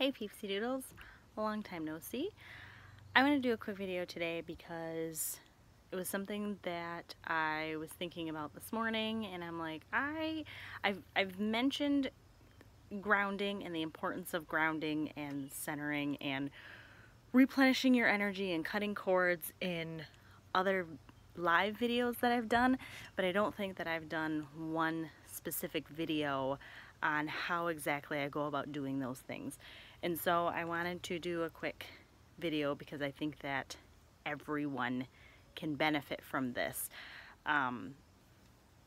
Hey peepsy doodles, a long time no see. I want to do a quick video today because it was something that I was thinking about this morning, and I'm like, I've mentioned grounding and the importance of grounding and centering and replenishing your energy and cutting cords in other live videos that I've done, but I don't think that I've done one specific video on how exactly I go about doing those things. And so I wanted to do a quick video because I think that everyone can benefit from this,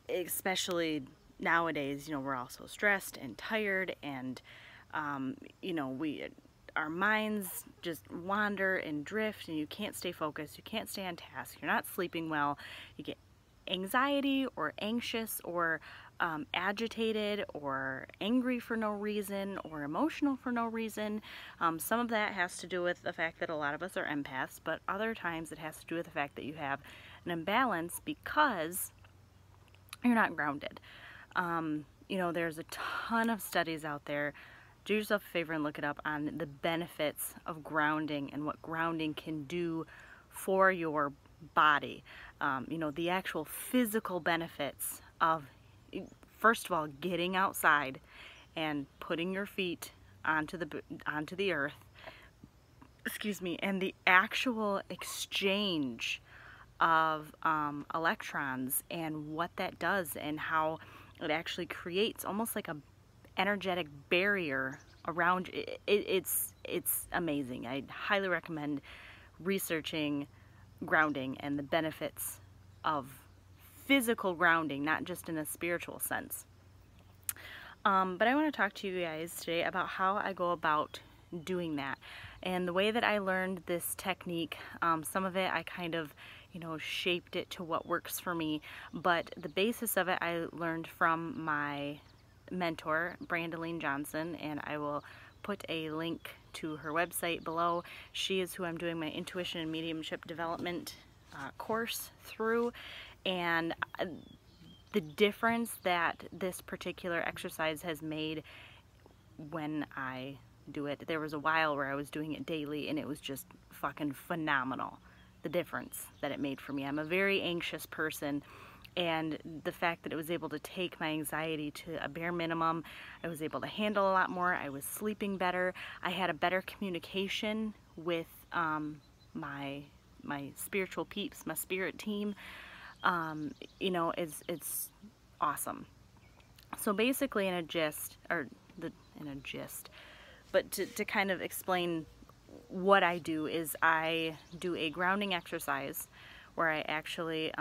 especially nowadays. We're all so stressed and tired, and our minds just wander and drift, and you can't stay focused, you can't stay on task, you're not sleeping well, you get anxiety or anxious or agitated or angry for no reason or emotional for no reason. Some of that has to do with the fact that a lot of us are empaths, but other times it has to do with the fact that you have an imbalance because you're not grounded. There's a ton of studies out there. Do yourself a favor and look it up on the benefits of grounding and what grounding can do for your body. The actual physical benefits of, first of all, getting outside and putting your feet onto the earth, and the actual exchange of electrons and what that does and how it actually creates almost like a energetic barrier around it. It's amazing. I highly recommend researching grounding and the benefits of physical grounding, not just in a spiritual sense. But I want to talk to you guys today about how I go about doing that and the way that I learned this technique. Some of it I kind of shaped it to what works for me, but the basis of it I learned from my mentor, Brandeline Johnson, and I will put a link to her website below. She is who I'm doing my intuition and mediumship development course through, and the difference that this particular exercise has made when I do it. There was a while where I was doing it daily, and it was just fucking phenomenal, the difference that it made for me. I'm a very anxious person, and the fact that it was able to take my anxiety to a bare minimum, I was able to handle a lot more. I was sleeping better. I had a better communication with my spiritual peeps, my spirit team. It's awesome. So basically, but to kind of explain what I do is I do a grounding exercise where I actually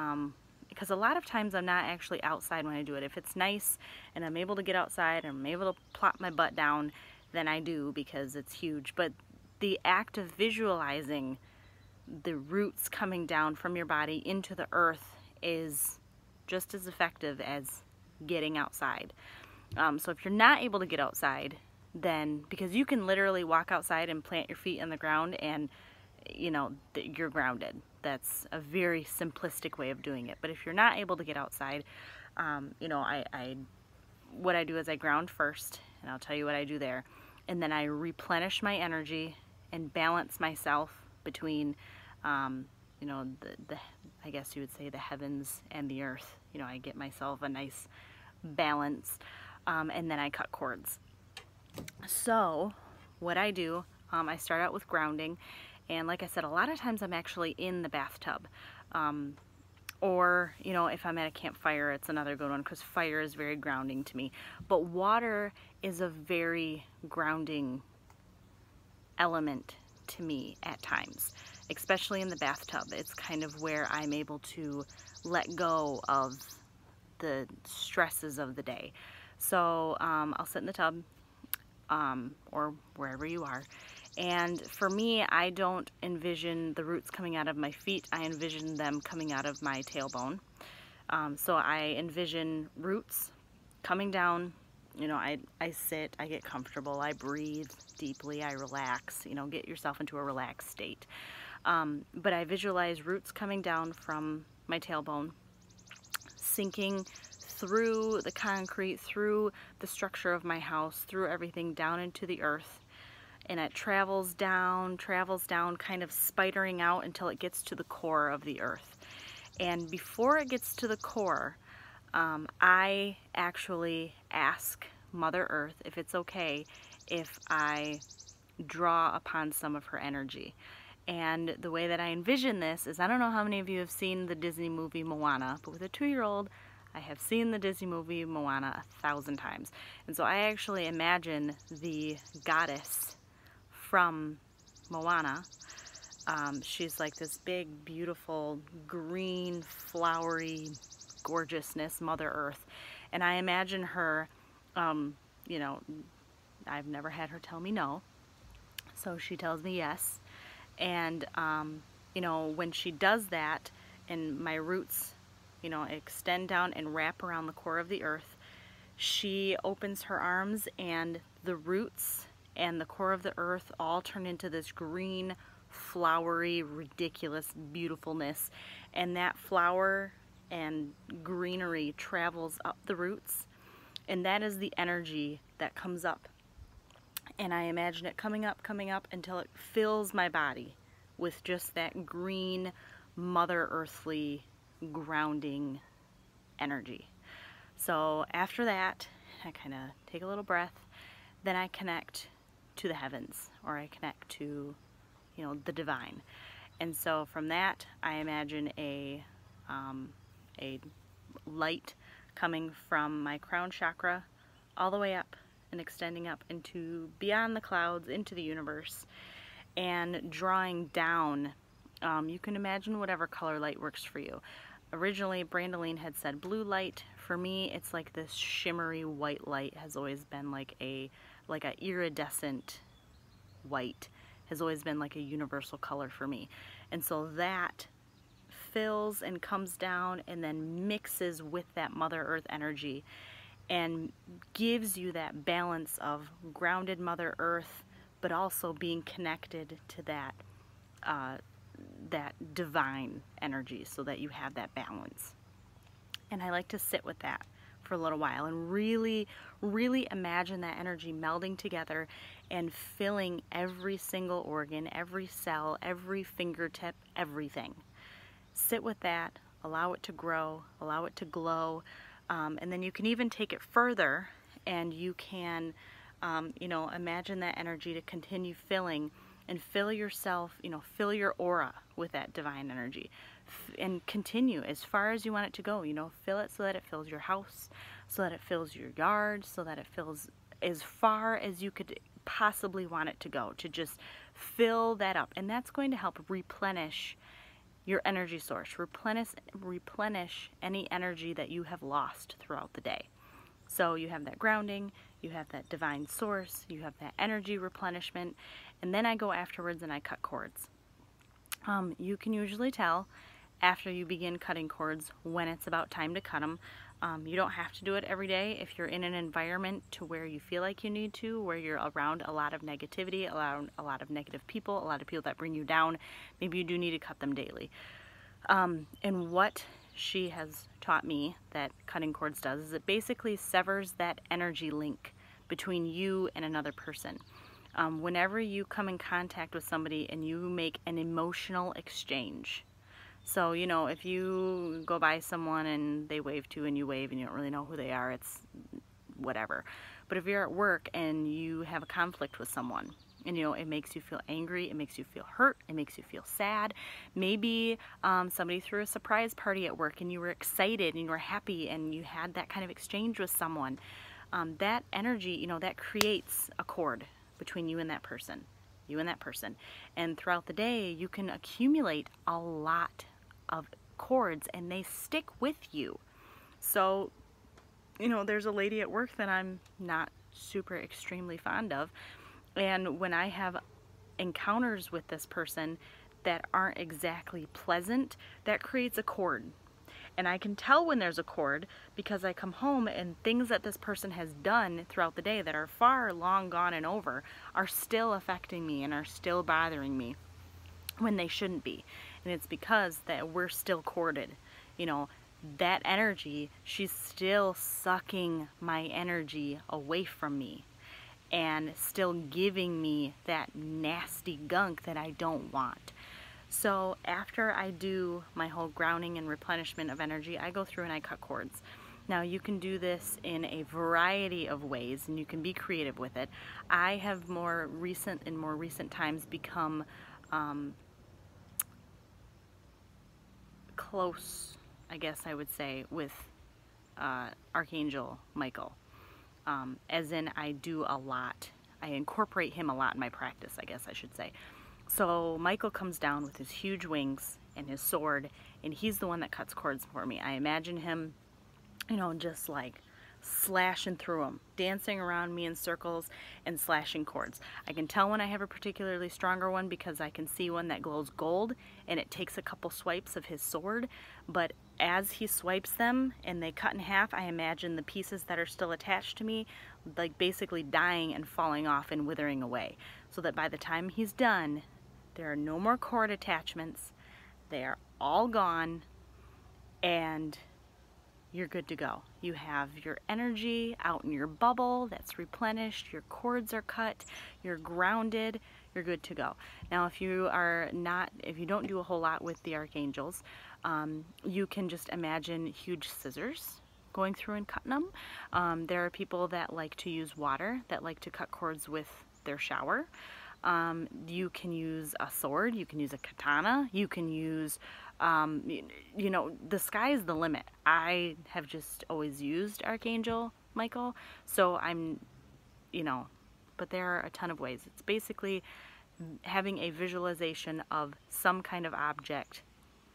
because a lot of times I'm not actually outside when I do it. If it's nice and I'm able to get outside and I'm able to plop my butt down, then I do, because it's huge. But the act of visualizing the roots coming down from your body into the earth is just as effective as getting outside. So if you're not able to get outside, then, because you can literally walk outside and plant your feet in the ground and you're grounded. That's a very simplistic way of doing it. But if you're not able to get outside, what I do is I ground first, and I'll tell you what I do there, and then I replenish my energy and balance myself between I guess you would say the heavens and the earth. I get myself a nice balance, and then I cut cords. So what I do, I start out with grounding, and like I said, a lot of times I'm actually in the bathtub, or if I'm at a campfire, it's another good one, because fire is very grounding to me. But water is a very grounding element to me at times, especially in the bathtub. It's kind of where I'm able to let go of the stresses of the day. So I'll sit in the tub, or wherever you are, and for me, I don't envision the roots coming out of my feet. I envision them coming out of my tailbone. So I envision roots coming down. I sit, I get comfortable, I breathe deeply, I relax, get yourself into a relaxed state. But I visualize roots coming down from my tailbone, sinking through the concrete, through the structure of my house, through everything down into the earth, and it travels down, kind of spidering out until it gets to the core of the earth. And before it gets to the core, I actually ask Mother Earth if it's okay if I draw upon some of her energy. And the way that I envision this is, I don't know how many of you have seen the Disney movie Moana, but with a 2-year-old, I have seen the Disney movie Moana 1,000 times. And so I actually imagine the goddess from Moana. She's like this big, beautiful, green, flowery gorgeousness, Mother Earth. And I imagine her, you know, I've never had her tell me no, so she tells me yes. And, you know, when she does that, and my roots, you know, extend down and wrap around the core of the earth, she opens her arms, and the roots and the core of the earth all turn into this green, flowery, ridiculous beautifulness. And that flower and greenery travels up the roots, and that is the energy that comes up. And I imagine it coming up until it fills my body with just that green, Mother Earthly, grounding energy. So after that, I kind of take a little breath, then I connect to the heavens, or I connect to, you know, the divine. And so from that, I imagine a light coming from my crown chakra all the way up and extending up into beyond the clouds, into the universe, and drawing down. You can imagine whatever color light works for you. Originally, Brandeline had said blue light. For me, it's like this shimmery white light. Has always been like a iridescent white. Has always been like a universal color for me. And so that fills and comes down and then mixes with that Mother Earth energy and gives you that balance of grounded Mother Earth, but also being connected to that that divine energy, so that you have that balance. And I like to sit with that for a little while and really, really imagine that energy melding together and filling every single organ, every cell, every fingertip, everything. Sit with that, allow it to grow, allow it to glow, and then you can even take it further, and you can, you know, imagine that energy to continue filling, and fill yourself, you know, fill your aura with that divine energy, and continue as far as you want it to go. You know, fill it so that it fills your house, so that it fills your yard, so that it fills as far as you could possibly want it to go, to just fill that up. And that's going to help replenish your energy source, replenish any energy that you have lost throughout the day. So you have that grounding, you have that divine source, you have that energy replenishment, and then I go afterwards and I cut cords. You can usually tell after you begin cutting cords when it's about time to cut them. You don't have to do it every day. If you're in an environment to where you feel like you need to, where you're around a lot of negativity, around a lot of negative people, a lot of people that bring you down, maybe you do need to cut them daily. And what she has taught me that cutting cords does is it basically severs that energy link between you and another person. Whenever you come in contact with somebody and you make an emotional exchange, so, you know, if you go by someone and they wave to you and you wave and you don't really know who they are, it's whatever. But if you're at work and you have a conflict with someone, and, you know, it makes you feel angry, it makes you feel hurt, it makes you feel sad. Maybe somebody threw a surprise party at work and you were excited and you were happy and you had that kind of exchange with someone. That energy, you know, that creates a cord between you and that person. And throughout the day, you can accumulate a lot of cords and they stick with you. So, you know, there's a lady at work that I'm not super extremely fond of, and when I have encounters with this person that aren't exactly pleasant, that creates a cord. And I can tell when there's a cord because I come home and things that this person has done throughout the day that are far long gone and over are still affecting me and are still bothering me when they shouldn't be. And it's because that we're still corded. You know, that energy, she's still sucking my energy away from me. and still giving me that nasty gunk that I don't want. So after I do my whole grounding and replenishment of energy, I go through and I cut cords. Now you can do this in a variety of ways, and you can be creative with it. I have in more recent times become close, I guess I would say, with Archangel Michael. As in, I do a lot. I incorporate him a lot in my practice, I guess I should say. So Michael comes down with his huge wings and his sword, and he's the one that cuts cords for me. I imagine him, you know, just like slashing through them, dancing around me in circles and slashing cords. I can tell when I have a particularly stronger one because I can see one that glows gold, and it takes a couple swipes of his sword, but as he swipes them and they cut in half, I imagine the pieces that are still attached to me like basically dying and falling off and withering away, so that by the time he's done, there are no more cord attachments, they are all gone, and you're good to go. You have your energy out in your bubble that's replenished, your cords are cut, you're grounded, you're good to go. Now if you don't do a whole lot with the archangels, you can just imagine huge scissors going through and cutting them. There are people that like to use water, that like to cut cords with their shower. You can use a sword, you can use a katana, you can use, you know, the sky is the limit. I have just always used Archangel Michael, so but there are a ton of ways. It's basically having a visualization of some kind of object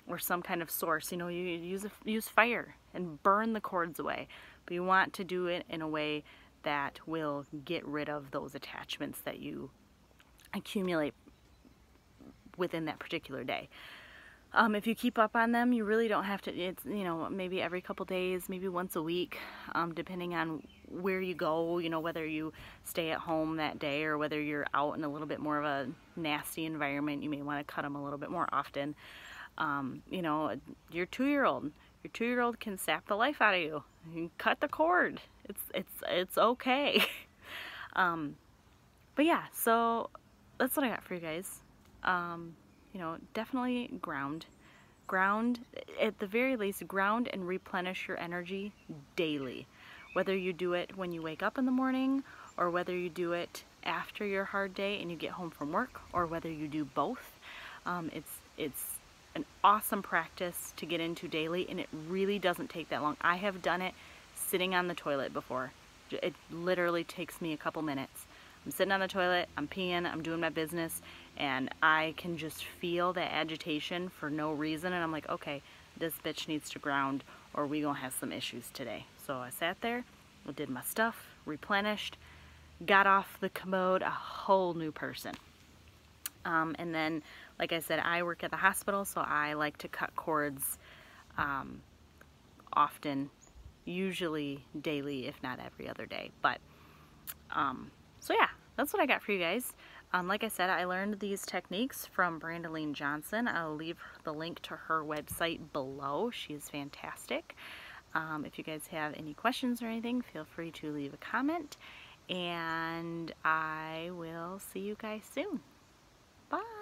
or some kind of source. You know, you use fire and burn the cords away, but you want to do it in a way that will get rid of those attachments that you accumulate within that particular day. If you keep up on them, you really don't have to. It's, you know, maybe every couple days, maybe once a week, depending on where you go, you know, whether you stay at home that day or whether you're out in a little bit more of a nasty environment. You may want to cut them a little bit more often. You know, your two-year-old can sap the life out of you. You can cut the cord. It's okay. But yeah, so that's what I got for you guys. You know, definitely ground, at the very least, ground and replenish your energy daily. Whether you do it when you wake up in the morning, or whether you do it after your hard day and you get home from work, or whether you do both. It's an awesome practice to get into daily, and it really doesn't take that long. I have done it sitting on the toilet before. It literally takes me a couple minutes. I'm sitting on the toilet, I'm peeing, I'm doing my business, and I can just feel that agitation for no reason, and I'm like, okay, this bitch needs to ground, or we gonna have some issues today. So I sat there, did my stuff, replenished, got off the commode a whole new person. And then, like I said, I work at the hospital, so I like to cut cords often, usually daily, if not every other day. But so yeah, that's what I got for you guys. Like I said, I learned these techniques from Brandaline Johnson. I'll leave the link to her website below. She's fantastic. If you guys have any questions or anything, feel free to leave a comment, and I will see you guys soon. Bye.